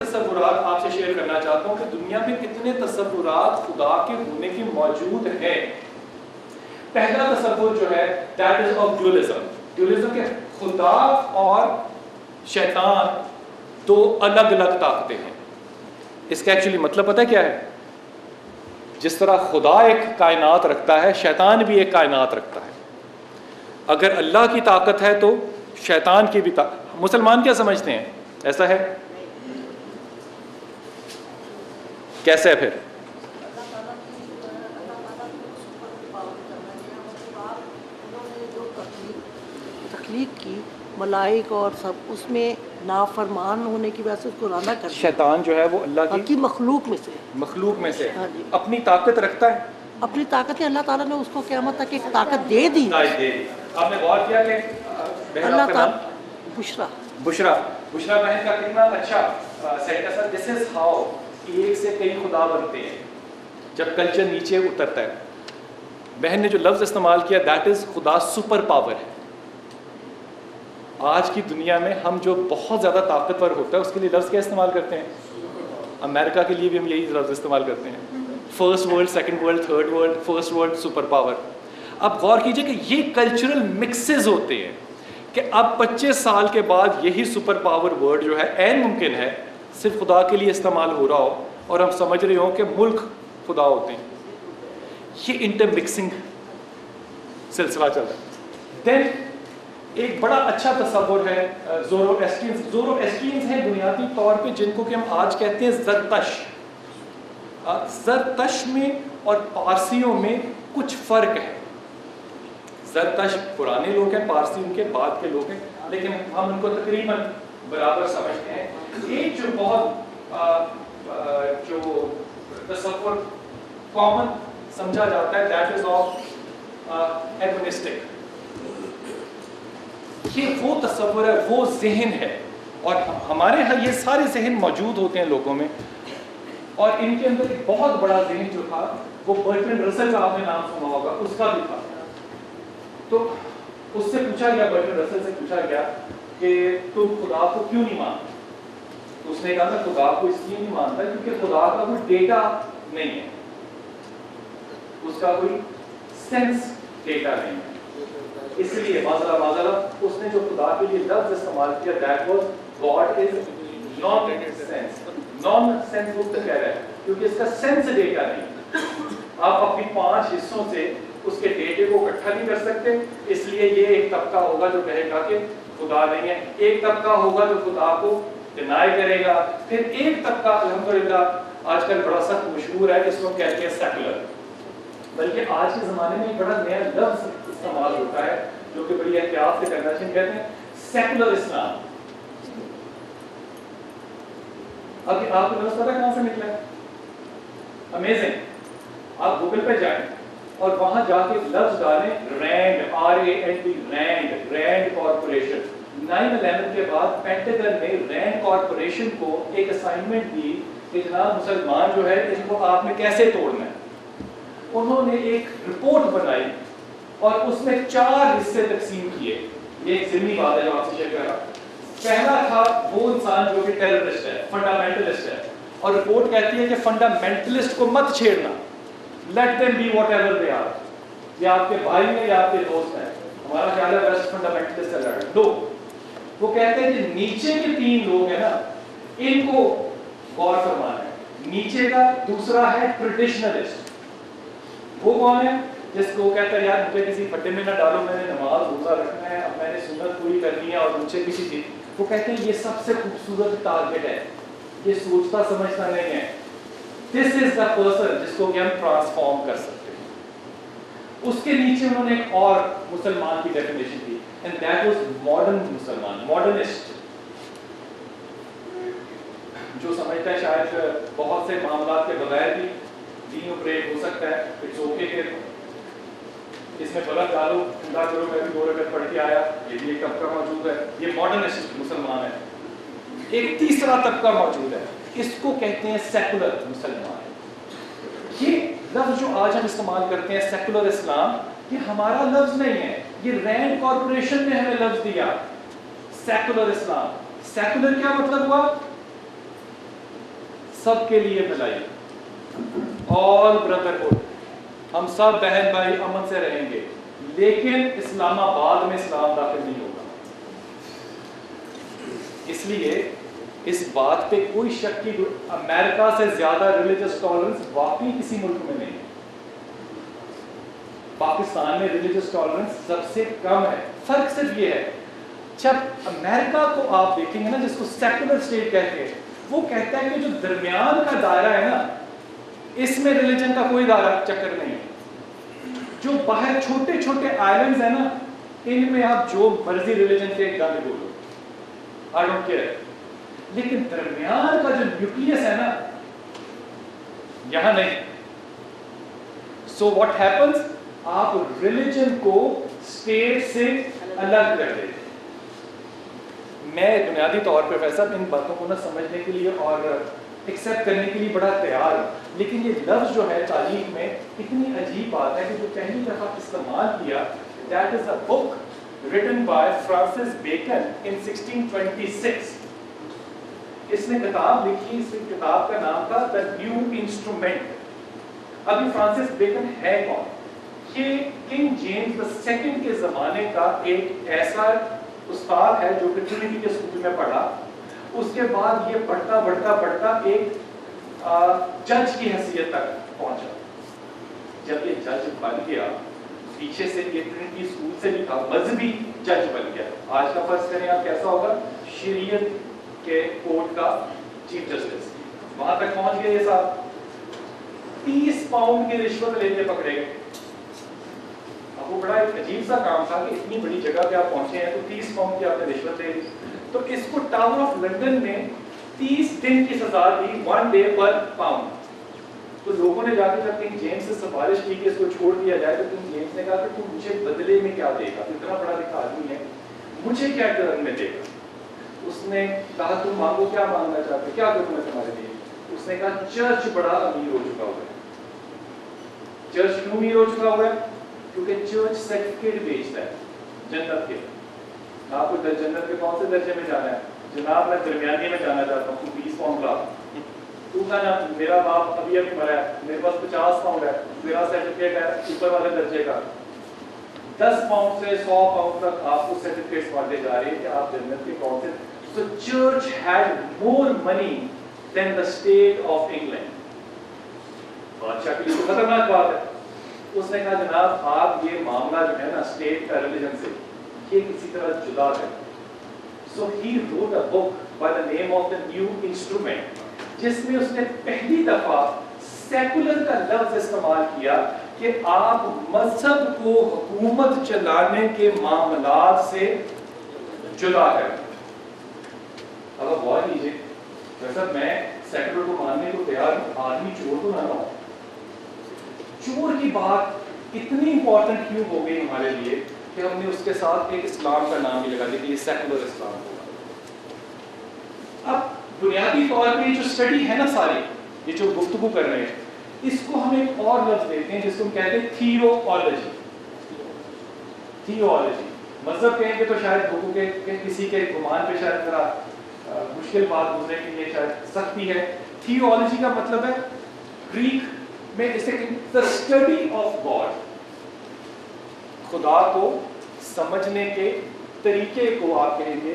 تصورات آپ سے شیئر کرنا چاہتا ہوں کہ دنیا میں کتنے تصورات خدا کے ہونے کی موجود ہیں. پہلا تصور جو ہے that is of dualism. dualism کہ خدا اور شیطان دو الگ الگ طاقتیں ہیں. اس کا ایکچولی مطلب پتہ کیا ہے؟ جس طرح خدا ایک کائنات رکھتا ہے، شیطان بھی ایک کائنات رکھتا ہے. اگر اللہ کی طاقت ہے تو شیطان کی بھی طاقت. مسلمان کیا سمجھتے ہیں؟ ایسا ہے؟ کیسے ہے پھر؟ تخلیق کی ملائک اور سب اس میں نافرمان ہونے کی وجہ سے اس کو رانا کر دیا. شیطان جو ہے وہ اللہ کی مخلوق میں سے ہاں جی. اپنی طاقت رکھتا ہے. اپنی طاقت اللہ تعالیٰ نے اس کو قیامت تک ایک طاقت دے دی. آپ نے غور کیا کہ اللہ تعالیٰ بشرا بہن کا کتنا اچھا سینٹنس ہے. دس از ہاؤ ایک سے کئی خدا بنتے ہیں جب کلچر نیچے اترتا ہے. بہن نے جو لفظ استعمال کیا دیٹ از خدا سپر پاور ہے. آج کی دنیا میں ہم جو بہت زیادہ طاقتور ہوتا ہے اس کے لیے لفظ کیا استعمال کرتے ہیں؟ امریکہ کے لیے بھی ہم یہی لفظ استعمال کرتے ہیں. First world, second world, third world, first world super power. اب غور کیجئے کہ یہ کلچرل مکسز ہوتے ہیں کہ اب 25 سال کے بعد یہی سپر پاور ورڈ جو ہے عین ممکن ہے صرف خدا کے لیے استعمال ہو رہا ہو اور ہم سمجھ رہے ہوں کہ ملک خدا ہوتے ہیں. یہ انٹر مکسنگ سلسلہ چل رہا ہے. دین ایک بڑا اچھا تصور ہے زورواسٹرینز ہیں بنیادی طور پہ جن کو کہ ہم آج کہتے ہیں زرتش. زرتش میں اور پارسیوں میں کچھ فرق ہے. زرتش پرانے لوگ ہیں، پارسی ان کے بعد کے لوگ ہیں، لیکن ہم ان کو تقریباً برابر سمجھتے ہیں. ایک جو بہت جو تصور کامن سمجھا جاتا ہے دیٹ از آف ایگونسٹک. یہ وہ تصور ہے، وہ ذہن ہے، اور ہمارے ہاں یہ سارے ذہن موجود ہوتے ہیں لوگوں میں. اور ان کے اندر ایک بہت بڑا ذہن جو تھا وہ برٹرینڈ رسل کا آپ نے نام سنا ہوگا، اس کا بھی تھا. تو اس سے پوچھا گیا، برٹرینڈ رسل سے پوچھا گیا کہ تم خدا کو کیوں نہیں مانتے؟ تو اس نے کہا میں خدا کو اس لیے نہیں مانتا کیونکہ خدا کا کوئی ڈیٹا نہیں ہے، اس کا کوئی سینس ڈیٹا نہیں ہے. اس لیے معذرہ اس نے جو خدا کے لیے لفظ استعمال کیا that was God is naan sense. Naan sense وہ کہہ رہا ہے کیونکہ اس کا سینس ڈیٹا نہیں. آپ اپنی 5 حصوں سے اس کے ڈیٹے کو اکٹھا نہیں کر سکتے. اس لیے یہ ایک طبقہ ہوگا جو کہے گا کہ خدا نہیں ہے، ایک طبقہ ہوگا جو خدا کو ڈینائی کرے گا، پھر ایک طبقہ الحمدللہ آج کل بڑا سخت مشہور ہے جس کو کہتے ہیں سیکولر. بلکہ آج کے زمانے میں ایک بڑا نیا لفظ استعمال ہوتا ہے جو کہ بڑی احتیاط سے کرنا چاہیے، کہتے ہیں سیکولر اسلام. اب آپ کو لفظ پتہ کہاں سے نکلا ہے؟ امیزنگ. آپ گوگل پہ جائیں اور وہاں جا کے لفظ ڈالیں رینڈ، RAND، رینڈ کارپوریشن. 9/11 کے بعد پینٹاگن نے رینڈ کارپوریشن کو ایک اسائنمنٹ دی کہ جناب مسلمان جو ہے ان کو آپ نے کیسے توڑنا ہے. انہوں نے ایک رپورٹ بنائی اور اس میں 4 حصے تقسیم کیے. یہ ایک ضمنی بات ہے جو آپ سے شیئر کر رہا ہوں. پہلا تھا وہ انسان جو کہ ٹیررسٹ ہے، فنڈامنٹلسٹ ہے، اور رپورٹ کہتی ہے کہ فنڈامنٹلسٹ کو مت چھیڑنا. Let them be whatever they are. یہ آپ کے بھائی ہیں یا آپ کے دوست ہیں. ہمارا خیال ہے ویسٹ فنڈامنٹلسٹ ہے لڑ دو. وہ کہتے ہیں کہ نیچے کے 3 لوگ ہیں نا ان کو غور فرمانا ہے. نیچے کا دوسرا ہے ٹریڈیشنلسٹ. وہ کون ہے؟ جس کو کہتا ہے یار مجھے کسی پٹے میں نہ ڈالو، میں نے نماز روزہ رکھنا ہے، اب میں نے سنت پوری کرنی ہے اور مجھے کسی چیز. وہ کہتے ہیں یہ سب سے خوبصورت ٹارگٹ ہے، یہ سوچتا سمجھتا نہیں ہے. دس از دا پرسن جس کو کہ ہم ٹرانسفارم کر سکتے ہیں. اس کے نیچے انہوں نے ایک اور مسلمان کی definition the end that was modern مسلمان، ماڈرنسٹ. جو سمجھتا ہے شاید بہت سے معاملات کے بغیر بھی دین بریک ہو سکتا ہے. اٹس اوکے کہ اس میں غلط ڈالو، خدا کرو میں بھی 2 رکعت پڑھ کے آیا. یہ بھی ایک طبقہ موجود ہے، یہ ماڈرنسٹ مسلمان ہے. ایک تیسرا طبقہ موجود ہے، اس کو کہتے ہیں سیکولر مسلمان. یہ لفظ جو آج ہم استعمال کرتے ہیں سیکولر اسلام، یہ ہمارا لفظ نہیں ہے، یہ رینڈ کارپوریشن نے ہمیں لفظ دیا سیکولر اسلام. سیکولر کیا مطلب ہوا؟ سب کے لیے بھلائی, آل برادرہڈ, ہم سب بہن بھائی امن سے رہیں گے, لیکن اسلام آباد میں اسلام داخل نہیں ہوگا. اس لیے اس بات پہ کوئی شک کی, امریکہ سے زیادہ ریلیجس ٹالرنس واقعی کسی ملک میں نہیں ہے. پاکستان میں ریلیجس ٹالرنس سب سے کم ہے. فرق صرف یہ ہے, جب امریکہ کو آپ دیکھیں گے نا, جس کو سیکولر اسٹیٹ کہتے ہیں, وہ کہتا ہے کہ جو درمیان کا دائرہ ہے نا, اس میں ریلیجن کا کوئی دائرہ چکر نہیں ہے. جو باہر چھوٹے چھوٹے آئلینڈز ہیں نا, ان میں آپ جو مرضی ریلیجن کے گانے بولو, I don't care. لیکن درمیان کا جو نیوکلیس ہے نا, یہاں نہیں. So what happens, آپ ریلیجن کو اسٹیٹ سے الگ کر دیتے. میں بنیادی طور پہ ویسا ان باتوں کو نہ سمجھنے کے لیے اور ایکسیپٹ کرنے کے لیے بڑا تیار ہوں, لیکن یہ لفظ جو ہے تاریخ میں اتنی عجیب بات ہے کہ جو پہلی دفعہ استعمال کیا, that is a book written by Francis Bacon in 1626. اس نے کتاب لکھی, اس کتاب کا نام تھا The New Instrument. ابھی فرانسس بیکن ہے کون؟ یہ کنگ جیمز II کے زمانے کا ایک ایسا استاد ہے جو کہ ٹرینٹی کے اسکول میں پڑھا. اس کے بعد یہ پڑھتا بڑھتا بڑھتا ایک جج کی حیثیت تک پہنچا. جب یہ جج بن گیا, پیچھے سے یہ ٹرینٹی اسکول سے بھی تھا, مذہبی جج بن گیا. آج کا فرض کریں آپ کیسا ہوگا, شریعت کے کورٹ کا چیف جسٹس, وہاں تک پہنچ گئے یہ صاحب. 30 پاؤنڈ کی رشوت لیتے پکڑے گئے. اب وہ بڑا ایک عجیب سا کام تھا کہ اتنی بڑی جگہ پہ آپ پہنچے ہیں تو 30 پاؤنڈ کی آپ نے رشوت لے لی. تو اس کو ٹاور آف لنڈن میں 30 دن کی سزا دی, 1 day per pound. تو لوگوں نے جا کے جب کنگ جیمز سے سفارش کی کہ اس کو چھوڑ دیا جائے, تو کنگ جیمز نے کہا کہ تو مجھے بدلے میں کیا دے گا, اتنا بڑا لکھا آدمی ہے, مجھے کیا ٹرن میں دے گا. اس نے کہا تم مانگو, کیا مانگنا چاہتے, کیا کروں میں تمہارے لیے. اس نے کہا چرچ بڑا امیر ہو چکا ہوا ہے. چرچ کیوں امیر ہو چکا ہوا ہے؟ کیونکہ چرچ سرٹیفکیٹ بیچتا ہے جنت کے. آپ کو جنت کے کون سے درجے میں جانا ہے؟ جناب میں درمیانی میں جانا چاہتا ہوں, 20 پاؤنڈ لا. تو کہنا میرا باپ ابھی مرا ہے, میرے پاس 50 پاؤنڈ ہے, میرا سرٹیفکیٹ ہے اوپر والے درجے کا. 10 پاؤنڈ سے 100 پاؤنڈ تک آپ کو سرٹیفکیٹس بانٹے جا رہے ہیں کہ آپ جنت کے کون سے. So church had more money than the state of England. بادشاہ کے لیے تو خطرناک بات ہے. اس نے کہا جناب آپ یہ معاملہ جو ہے نا اسٹیٹ کا ریلیجن سے, یہ کسی طرح جدا ہے. So he wrote a book by the name of The New Instrument, جس میں اس نے پہلی دفعہ سیکولر کا لفظ استعمال کیا کہ آپ مذہب کو حکومت چلانے کے معاملات سے جدا ہے. اب آپ غور کیجیے, ویسا میں سیکولر کو ماننے کو تیار ہوں, آدمی چور تو نہ ہو. چور کی بات اتنی امپورٹنٹ کیوں ہو گئی ہمارے لیے کہ ہم نے اس کے ساتھ ایک اسلام کا نام بھی لگا دیا کہ یہ سیکولر اسلام ہوگا. اب بنیادی طور پہ جو اسٹڈی ہے نا ساری, یہ جو گفتگو کر رہے ہیں, اس کو ہم ایک اور لفظ دیتے ہیں جس کو ہم کہتے ہیں تھیوالوجی. تھیوالوجی مذہب کہیں گے تو شاید لوگوں کے کسی کے گمان پہ شاید ذرا مشکل بات گزرے کہ یہ شاید سختی ہے. تھیوالوجی کا مطلب ہے گریک میں اسے the study of God, خدا کو سمجھنے کے طریقے کو آپ کہیں گے